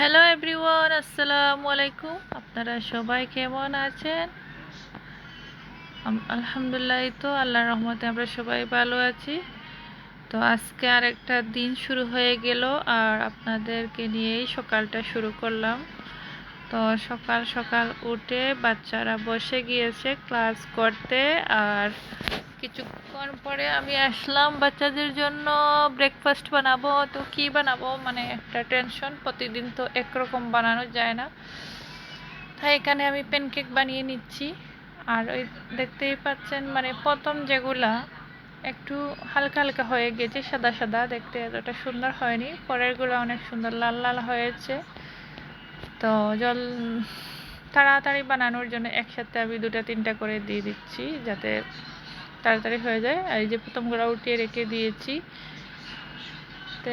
Hello everyone, আসসালামু আলাইকুম। আপনারা সবাই কেমন আছেন? আলহামদুলিল্লাহ, এই তো আল্লাহর রহমতে আমরা সবাই ভালো আছি। তো আজকে আরেকটা দিন শুরু হয়ে গেল, আর আপনাদেরকে নিয়েই সকালটা শুরু করলাম। তো সকাল সকাল উঠে বাচ্চারা বসে গিয়েছে ক্লাস করতে, আর কিছুক্ষণ পরে আমি আসলাম বাচ্চাদের জন্য ব্রেকফাস্ট বানাবো। তো কি বানাবো মানে একটা টেনশন, প্রতিদিন তো একরকম বানানো যায় না। তাই এখানে আমি প্যানকেক বানিয়ে নিচ্ছি। আর ওই দেখতেই পাচ্ছেন, মানে প্রথম যেগুলা একটু হালকা হালকা হয়ে গেছে, সাদা সাদা দেখতে এতটা সুন্দর হয়নি, পরেরগুলো অনেক সুন্দর লাল লাল হয়েছে। তো জল তাড়াতাড়ি বানানোর জন্য একসাথে আমি দুটা তিনটা করে দিয়ে দিচ্ছি যাতে তাড়াতাড়ি হয়ে যায়। আর এই যে প্রথমগুলো উঠিয়ে রেখে দিয়েছি। তো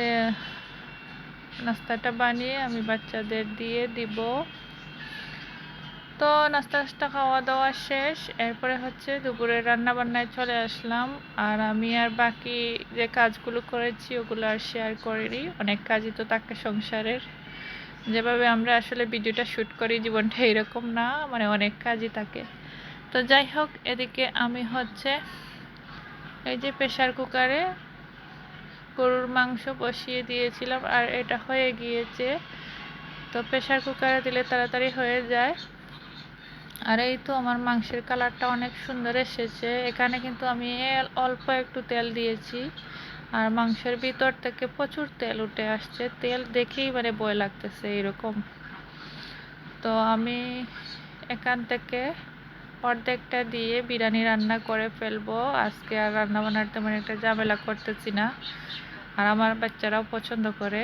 নাস্তাটা বানিয়ে আমি বাচ্চাদের দিয়ে দিব। তো নাস্তা খাওয়া দাওয়া শেষ, এরপরে হচ্ছে দুপুরে রান্না বান্নায় চলে আসলাম। আর আমি আর বাকি যে কাজগুলো করেছি ওগুলো আর শেয়ার করিনি, অনেক কাজই তো থাকে সংসারের। যেভাবে আমরা আসলে ভিডিওটা শ্যুট করি জীবনটা এরকম না, মানে অনেক কাজই থাকে। তো যাই হোক, এদিকে আমি হচ্ছে এই যে প্রেশার কুকারে গরুর মাংস বসিয়ে দিয়েছিলাম, আর এটা হয়ে গিয়েছে। তো প্রেশার কুকারে দিলে তাড়াতাড়ি হয়ে যায়। আর এই তো আমার মাংসের কালারটা অনেক সুন্দর এসেছে। এখানে কিন্তু আমি অল্প একটু তেল দিয়েছি, আর মাংসের ভিতর থেকে প্রচুর তেল উঠে আসছে, তেল দেখেই মানে ভয় লাগতেছে এরকম। তো আমি এখান থেকে অর্ধেকটা দিয়ে বিরিয়ানি রান্না করে ফেলবো। আজকে আর রান্না বান্নার তেমন একটা ঝামেলা করতেছি না, আর আমার বাচ্চারাও পছন্দ করে।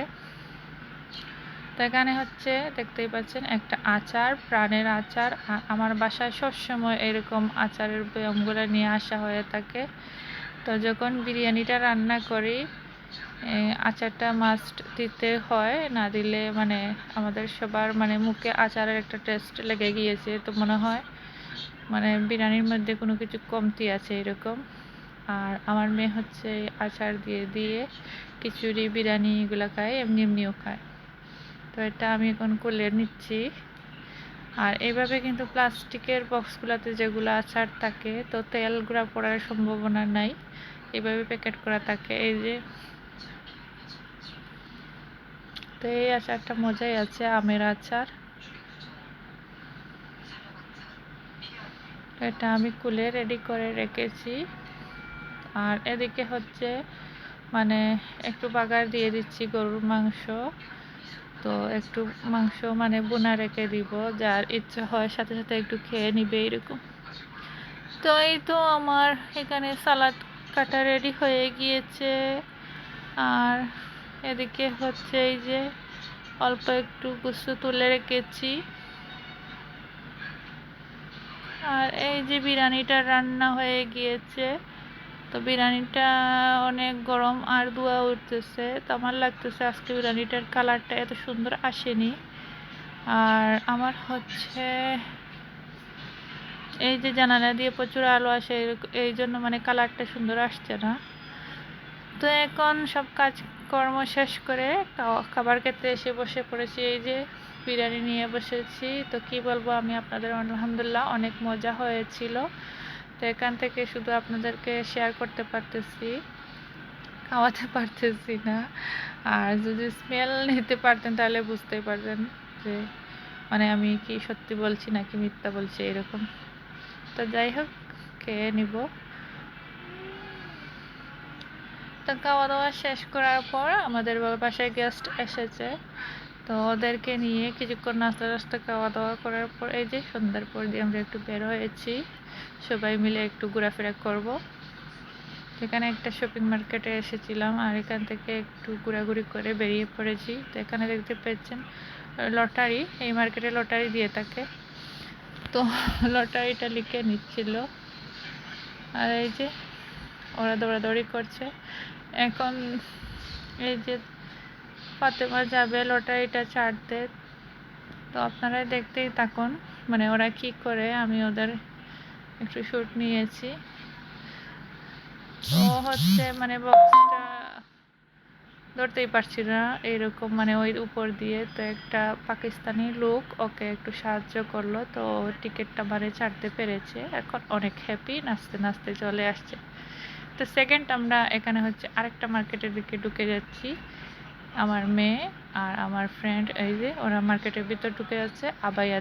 তো এখানে হচ্ছে দেখতেই পাচ্ছেন একটা আচার, প্রাণের আচার। আমার বাসায় সবসময় এরকম আচারের বয়ামগুলো নিয়ে আসা হয়ে থাকে। তো যখন বিরিয়ানিটা রান্না করি আচারটা মাস্ট দিতে হয়, না দিলে মানে আমাদের সবার মানে মুখে আচারের একটা টেস্ট লেগে গিয়েছে, তো মনে হয় মানে বিরিয়ানির মধ্যে কোনো কিছু কমতি আছে এরকম। আর আমার মেয়ে হচ্ছে আচার দিয়ে দিয়ে খিচুড়ি বিরিয়ানি এগুলো খায়, এমনি এমনিও খায়। তো এটা আমি এখন খুলে নিচ্ছি। আর এইভাবে কিন্তু প্লাস্টিকের বক্সগুলোতে যেগুলো আচার থাকে তো তেল গুঁড়া পড়ার সম্ভাবনা নাই, এইভাবে প্যাকেট করা থাকে। এই যে, তো এই আচারটা মজাই আছে, আমের আচার। এটা আমি খুলে রেডি করে রেখেছি। আর এদিকে হচ্ছে মানে একটু বাগার দিয়ে দিচ্ছি গরুর মাংস। তো একটু মাংস মানে বোনা রেখে দিব, যার ইচ্ছা হয় সাথে সাথে একটু খেয়ে নিবে এরকম। তো এই তো আমার এখানে সালাদ কাটা রেডি হয়ে গিয়েছে। আর এদিকে হচ্ছে এই যে অল্প একটু গুস্তু তুলে রেখেছি। আর এই যে বিরিয়ানিটা রান্না হয়ে গিয়েছে। তো বিরিয়ানিটা অনেক গরম আর ধোঁয়া উঠতেছে, তো আমার লাগতেছে আজকে বিরিয়ানিটার কালারটা এত সুন্দর আসেনি। আর আমার হচ্ছে এই যে জানালা দিয়ে প্রচুর আলো আসে, এই জন্য মানে কালারটা সুন্দর আসছে না। তো এখন সব কাজকর্ম শেষ করে খাবার খেতে এসে বসে পড়েছি। এই যে বিরিয়ানি নিয়ে বসেছি। তো কি বলবো আমি আপনাদের, আলহামদুলিল্লাহ অনেক মজা হয়েছিল। তো এখান থেকে শুধু আপনাদেরকে শেয়ার করতে পারতেছি, খাওয়াতে পারতেছি না। আর যদি স্মেল নিতে পারতেন তাহলে বুঝতেই পারতেন যে মানে আমি কি সত্যি বলছি নাকি মিথ্যা বলছি এরকম। তো যাই হোক, খেয়ে নিব। তো খাওয়া দাওয়া শেষ করার পর আমাদের বাসায় গেস্ট এসেছে। তো ওদেরকে নিয়ে কিছুক্ষণ নাস্তা টাস্তা খাওয়া দাওয়া করার পর এই যে সন্ধ্যার পর দিয়ে আমরা একটু বের হয়েছি, সবাই মিলে একটু ঘোরাফেরা করব। এখানে একটা শপিং মার্কেটে এসেছিলাম, আর এখান থেকে একটু ঘোরাঘুরি করে বেরিয়ে পড়েছি। তো এখানে দেখতে পেয়েছেন লটারি, এই মার্কেটে লটারি দিয়ে থাকে। তো লটারিটা লিখে নিচ্ছিল, আর এই যে ওরা দৌড়াদৌড়ি করছে। এখন এই যে ফাতেমা যাবে লটারিটা ছাড়তে, তো আপনারা দেখতেই থাকুন মানে ওরা কি করে। আমি ওদের একটু শুট নিয়েছি। ও হচ্ছে মানে বক্সটা ধরতেই পারছি না এরকম মানে ওই উপর দিয়ে। তো একটা পাকিস্তানি লোক ওকে একটু সাহায্য করলো, তো টিকিটটা মানে ছাড়তে পেরেছে। এখন অনেক হ্যাপি, নাচতে নাচতে চলে আসছে। তো সেকেন্ড আমরা এখানে হচ্ছে আরেকটা মার্কেটের দিকে ঢুকে যাচ্ছি। আমার মেয়ে আর আমার ফ্রেন্ড এই যে ওরা মার্কেটের ভিতর ঢুকে যাচ্ছে আবাইয়া